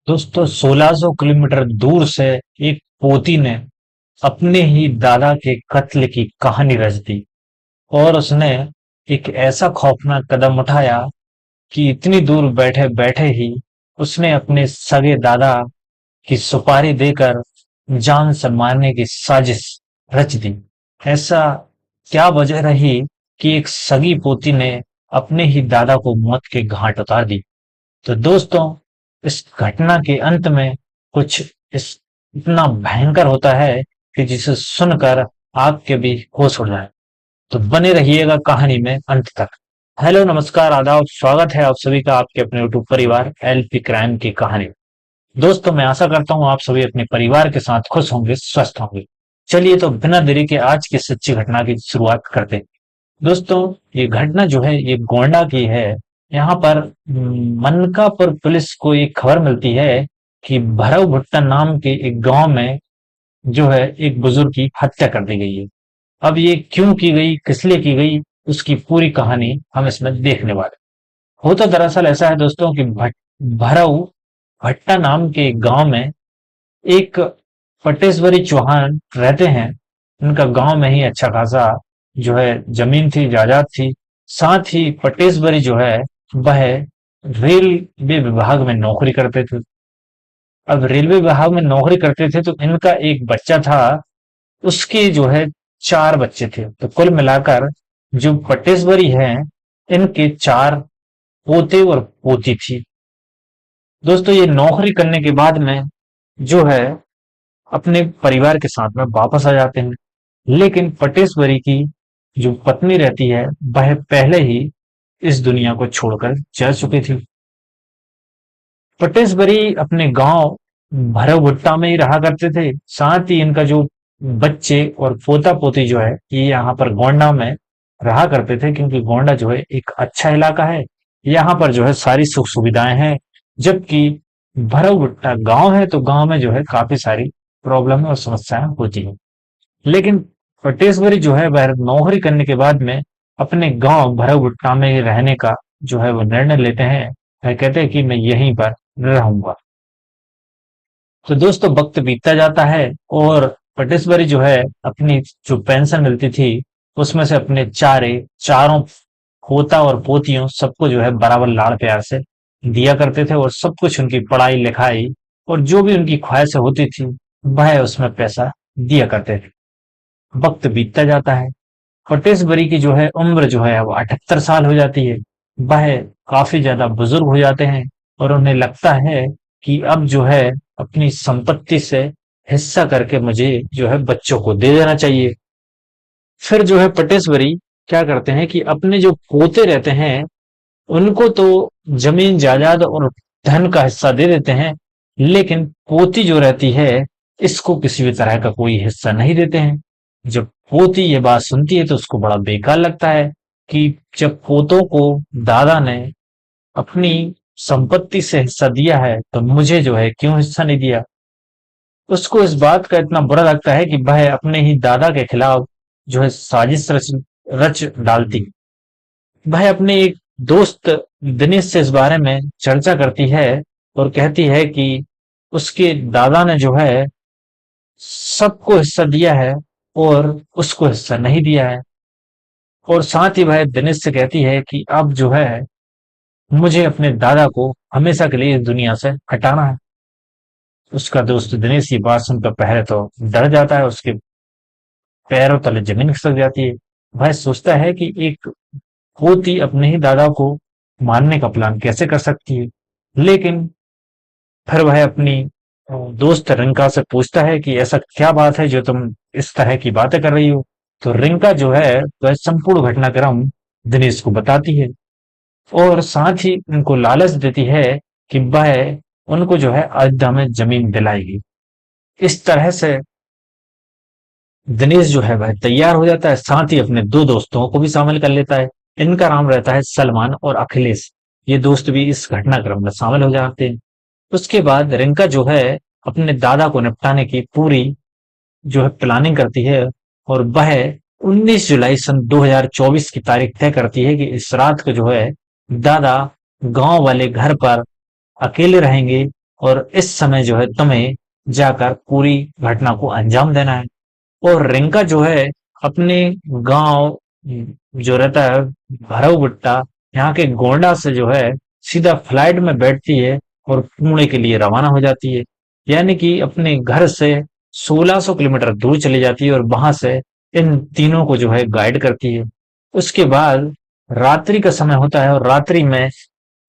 दोस्तों 1600 किलोमीटर दूर से एक पोती ने अपने ही दादा के कत्ल की कहानी रच दी। और उसने एक ऐसा खौफनाक कदम उठाया कि इतनी दूर बैठे बैठे ही उसने अपने सगे दादा की सुपारी देकर जान से मारने की साजिश रच दी। ऐसा क्या वजह रही कि एक सगी पोती ने अपने ही दादा को मौत के घाट उतार दी। तो दोस्तों, इस घटना के अंत में कुछ इस इतना भयंकर होता है कि जिसे सुनकर आपके भी होश उड़ जाए। तो बने रहिएगा कहानी में अंत तक। हेलो, नमस्कार, आदाब, स्वागत है आप सभी का आपके अपने यूट्यूब परिवार एलपी क्राइम की कहानी। दोस्तों, मैं आशा करता हूँ आप सभी अपने परिवार के साथ खुश होंगे, स्वस्थ होंगे। चलिए तो बिना देरी के आज की सच्ची घटना की शुरुआत करते हैं। दोस्तों, ये घटना जो है ये गोंडा की है। यहाँ पर मनकापुर पुलिस को एक खबर मिलती है कि भरव भुट्टा नाम के एक गांव में जो है एक बुजुर्ग की हत्या कर दी गई है। अब ये क्यों की गई, किस लिए की गई, उसकी पूरी कहानी हम इसमें देखने वाले। होता दरअसल ऐसा है दोस्तों कि भरव भट्टा नाम के एक गांव में एक पटेश्वरी चौहान रहते हैं। उनका गांव में ही अच्छा खासा जो है जमीन थी, जायदाद थी। साथ ही पटेश्वरी जो है वह रेलवे विभाग में नौकरी करते थे। अब रेलवे विभाग में नौकरी करते थे तो इनका एक बच्चा था, उसके जो है चार बच्चे थे। तो कुल मिलाकर जो पटेश्वरी हैं, इनके चार पोते और पोती थी। दोस्तों, ये नौकरी करने के बाद में जो है अपने परिवार के साथ में वापस आ जाते हैं। लेकिन पटेश्वरी की जो पत्नी रहती है वह पहले ही इस दुनिया को छोड़कर जा चुकी थी। पटेश्वरी अपने गांव भरभुट्टा में ही रहा करते थे। साथ ही इनका जो बच्चे और पोता पोती जो है ये यहाँ पर गोंडा में रहा करते थे, क्योंकि गोंडा जो है एक अच्छा इलाका है। यहाँ पर जो है सारी सुख सुविधाएं हैं। जबकि भरभुट्टा गांव है तो गांव में जो है काफी सारी प्रॉब्लम और समस्याएं होती हैं। लेकिन पटेश्वरी जो है वह नौकरी करने के बाद में अपने गांव भरभुट्टा में ही रहने का जो है वो निर्णय लेते हैं। वह कहते हैं कि मैं यहीं पर रहूंगा। तो दोस्तों, वक्त बीतता जाता है और पटेश्वरी जो है अपनी जो पेंशन मिलती थी उसमें से अपने चारों पोता और पोतियों सबको जो है बराबर लाड़ प्यार से दिया करते थे, और सब कुछ उनकी पढ़ाई लिखाई और जो भी उनकी ख्वाहिशें होती थी वह उसमें पैसा दिया करते थे। वक्त बीतता जाता है। पटेश्वरी की जो है उम्र जो है वो 78 साल हो जाती है। वह काफी ज्यादा बुजुर्ग हो जाते हैं और उन्हें लगता है कि अब जो है अपनी संपत्ति से हिस्सा करके मुझे जो है बच्चों को दे देना चाहिए। फिर जो है पटेश्वरी क्या करते हैं कि अपने जो पोते रहते हैं उनको तो जमीन जायदाद और धन का हिस्सा दे देते हैं, लेकिन पोती जो रहती है इसको किसी भी तरह का कोई हिस्सा नहीं देते हैं। जब पोती ये बात सुनती है तो उसको बड़ा बेकार लगता है कि जब पोतों को दादा ने अपनी संपत्ति से हिस्सा दिया है तो मुझे जो है क्यों हिस्सा नहीं दिया। उसको इस बात का इतना बुरा लगता है कि वह अपने ही दादा के खिलाफ जो है साजिश रच डालती। वह अपने एक दोस्त दिनेश से इस बारे में चर्चा करती है और कहती है कि उसके दादा ने जो है सबको हिस्सा दिया है और उसको हिस्सा नहीं दिया है। और साथ ही वह दिनेश से कहती है कि अब जो है मुझे अपने दादा को हमेशा के लिए इस दुनिया से हटाना है। उसका दोस्त दिनेश ये बात सुनकर पहले तो डर जाता है, उसके पैरों तले जमीन खिसक जाती है। वह सोचता है कि एक पोती अपने ही दादा को मारने का प्लान कैसे कर सकती है। लेकिन फिर वह अपनी दोस्त रिंका से पूछता है कि ऐसा क्या बात है जो तुम इस तरह की बातें कर रही हो। तो रिंका जो है वह संपूर्ण घटनाक्रम दिनेश को बताती है और साथ ही उनको लालच देती है कि वह उनको जो है अयोध्या में जमीन दिलाएगी। इस तरह से दिनेश जो है वह तैयार हो जाता है, साथ ही अपने दो दोस्तों को भी शामिल कर लेता है। इनका नाम रहता है सलमान और अखिलेश। ये दोस्त भी इस घटनाक्रम में शामिल हो जाते हैं। उसके बाद रिंका जो है अपने दादा को निपटाने की पूरी जो है प्लानिंग करती है और वह 19 जुलाई सन 2024 की तारीख तय करती है कि इस रात को जो है दादा गांव वाले घर पर अकेले रहेंगे और इस समय जो है तुम्हें जाकर पूरी घटना को अंजाम देना है। और रिंका जो है अपने गांव जो रहता है भरौगुट्टा, यहाँ के गोंडा से जो है सीधा फ्लाइट में बैठती है और पुणे के लिए रवाना हो जाती है। यानी कि अपने घर से 1600 किलोमीटर दूर चली जाती है और वहां से इन तीनों को जो है गाइड करती है। उसके बाद रात्रि का समय होता है और रात्रि में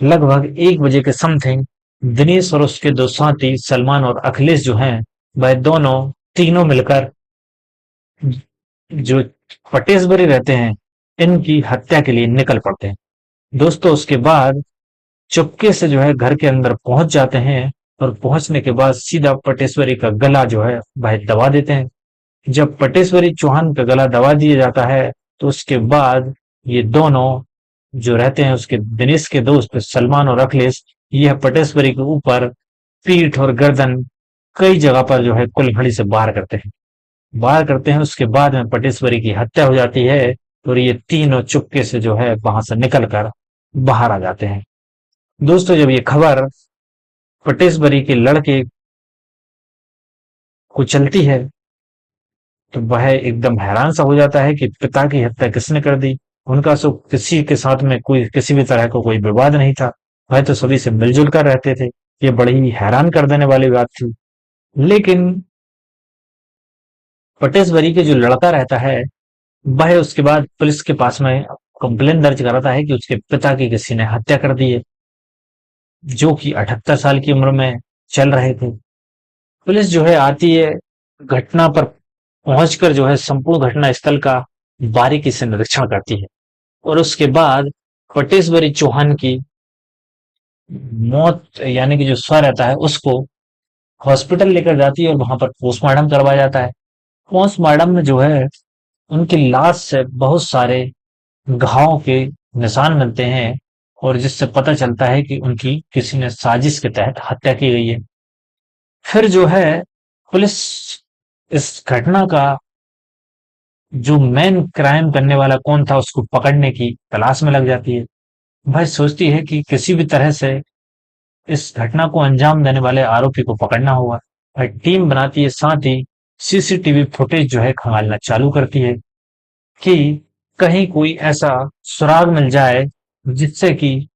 लगभग 1 बजे के समथिंग दिनेश और उसके दो साथी सलमान और अखिलेश जो हैं वह दोनों तीनों मिलकर जो पटेशबरी रहते हैं इनकी हत्या के लिए निकल पड़ते हैं। दोस्तों उसके बाद चुपके से जो है घर के अंदर पहुंच जाते हैं और पहुंचने के बाद सीधा पटेश्वरी का गला जो है भाई दबा देते हैं। जब पटेश्वरी चौहान का गला दबा दिया जाता है तो उसके बाद ये दोनों जो रहते हैं उसके दिनेश के दोस्त सलमान और अखिलेश यह पटेश्वरी के ऊपर पीठ और गर्दन कई जगह पर जो है कुल्हाड़ी से वार करते हैं। उसके बाद में पटेश्वरी की हत्या हो जाती है और ये तीनों चुपके से जो है वहां से निकल कर बाहर आ जाते हैं। दोस्तों जब ये खबर पटेश्वरी के लड़के को चलती है तो वह एकदम हैरान सा हो जाता है कि पिता की हत्या किसने कर दी। उनका सो किसी के साथ में कोई किसी भी तरह का कोई विवाद नहीं था, वह तो सभी से मिलजुल कर रहते थे। ये बड़ी ही हैरान कर देने वाली बात थी। लेकिन पटेश्वरी के जो लड़का रहता है वह उसके बाद पुलिस के पास में कंप्लेन दर्ज कराता है कि उसके पिता की किसी ने हत्या कर दी है, जो कि 78 साल की उम्र में चल रहे थे। पुलिस जो है आती है, घटना पर पहुंचकर जो है संपूर्ण घटना स्थल का बारीकी से निरीक्षण करती है और उसके बाद पटेश्वरी चौहान की मौत यानी कि जो स्व रहता है उसको हॉस्पिटल लेकर जाती है और वहां पर पोस्टमार्टम करवाया जाता है। पोस्टमार्टम में जो है उनकी लाश से बहुत सारे घावों के निशान मिलते हैं और जिससे पता चलता है कि उनकी किसी ने साजिश के तहत हत्या की गई है। फिर जो है पुलिस इस घटना का जो मेन क्राइम करने वाला कौन था उसको पकड़ने की तलाश में लग जाती है। वह सोचती है कि किसी भी तरह से इस घटना को अंजाम देने वाले आरोपी को पकड़ना होगा। वह टीम बनाती है, साथ ही सीसीटीवी फुटेज जो है खंगालना चालू करती है कि कहीं कोई ऐसा सुराग मिल जाए जिससे कि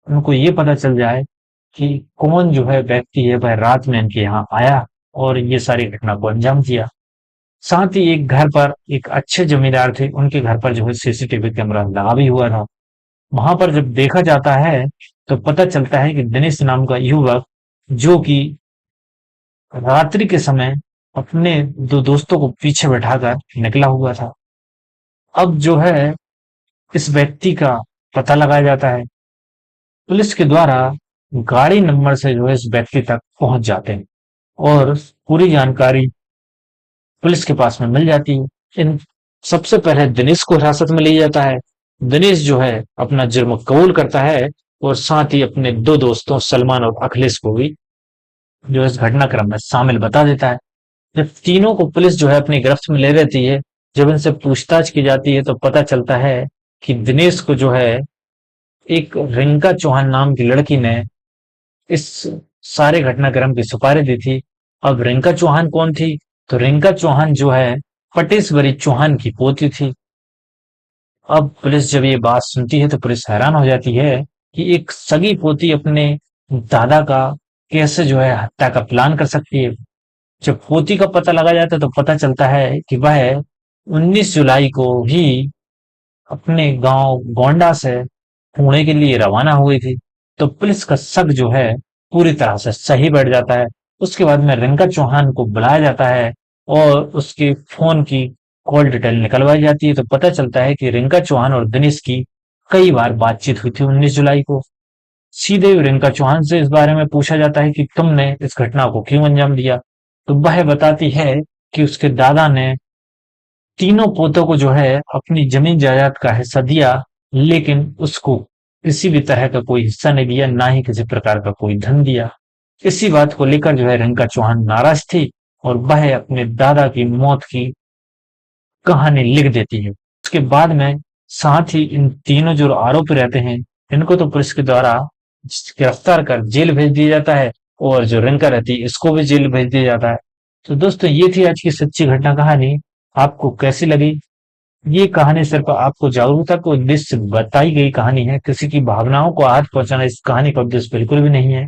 उनको ये पता चल जाए कि कौन जो है व्यक्ति है वह रात में इनके यहाँ आया और ये सारी घटना को अंजाम दिया। साथ ही एक घर पर एक अच्छे जमींदार थे, उनके घर पर जो है सीसीटीवी कैमरा लगा भी हुआ था। वहां पर जब देखा जाता है तो पता चलता है कि दिनेश नाम का युवक जो कि रात्रि के समय अपने दो दोस्तों को पीछे बैठाकर निकला हुआ था। अब जो है इस व्यक्ति का पता लगाया जाता है। पुलिस के द्वारा गाड़ी नंबर से जो है इस व्यक्ति तक पहुंच जाते हैं और पूरी जानकारी पुलिस के पास में मिल जाती है। इन सबसे पहले दिनेश को हिरासत में लिया जाता है। दिनेश जो है अपना जुर्म कबूल करता है और साथ ही अपने दो दोस्तों सलमान और अखिलेश को भी जो इस घटनाक्रम में शामिल बता देता है। जब तीनों को पुलिस जो है अपनी गिरफ्त में ले लेती है, जब इनसे पूछताछ की जाती है तो पता चलता है कि दिनेश को जो है एक रिंका चौहान नाम की लड़की ने इस सारे घटनाक्रम की सुपारी दी थी। अब रिंका चौहान कौन थी? तो रिंका चौहान जो है पटेश्वरी चौहान की पोती थी। अब पुलिस जब ये बात सुनती है तो पुलिस हैरान हो जाती है कि एक सगी पोती अपने दादा का कैसे जो है हत्या का प्लान कर सकती है। जब पोती का पता लगा जाता है तो पता चलता है कि वह 19 जुलाई को ही अपने गांव गोंडा से पुणे के लिए रवाना हुई थी। तो पुलिस का शक जो है पूरी तरह से सही बैठ जाता है। उसके बाद में रिंका चौहान को बुलाया जाता है और उसके फोन की कॉल डिटेल निकलवाई जाती है तो पता चलता है कि रिंका चौहान और दिनेश की कई बार बातचीत हुई थी 19 जुलाई को। सीधे रिंका चौहान से इस बारे में पूछा जाता है कि तुमने इस घटना को क्यों अंजाम दिया। तो वह बताती है कि उसके दादा ने तीनों पोतों को जो है अपनी जमीन जायदाद का हिस्सा दिया, लेकिन उसको किसी भी तरह का कोई हिस्सा नहीं दिया, ना ही किसी प्रकार का कोई धन दिया। इसी बात को लेकर जो है रिंका चौहान नाराज थी और वह अपने दादा की मौत की कहानी लिख देती है। उसके बाद में साथ ही इन तीनों जो आरोपी रहते हैं इनको तो पुलिस के द्वारा गिरफ्तार कर जेल भेज दिया जाता है और जो रिंका रहती है इसको भी जेल भेज दिया जाता है। तो दोस्तों ये थी आज की सच्ची घटना कहानी। आपको कैसी लगी? ये कहानी सिर्फ आपको जागरूकता के उद्देश्य से बताई गई कहानी है, किसी की भावनाओं को आहत पहुंचाना इस कहानी का उद्देश्य बिल्कुल भी नहीं है।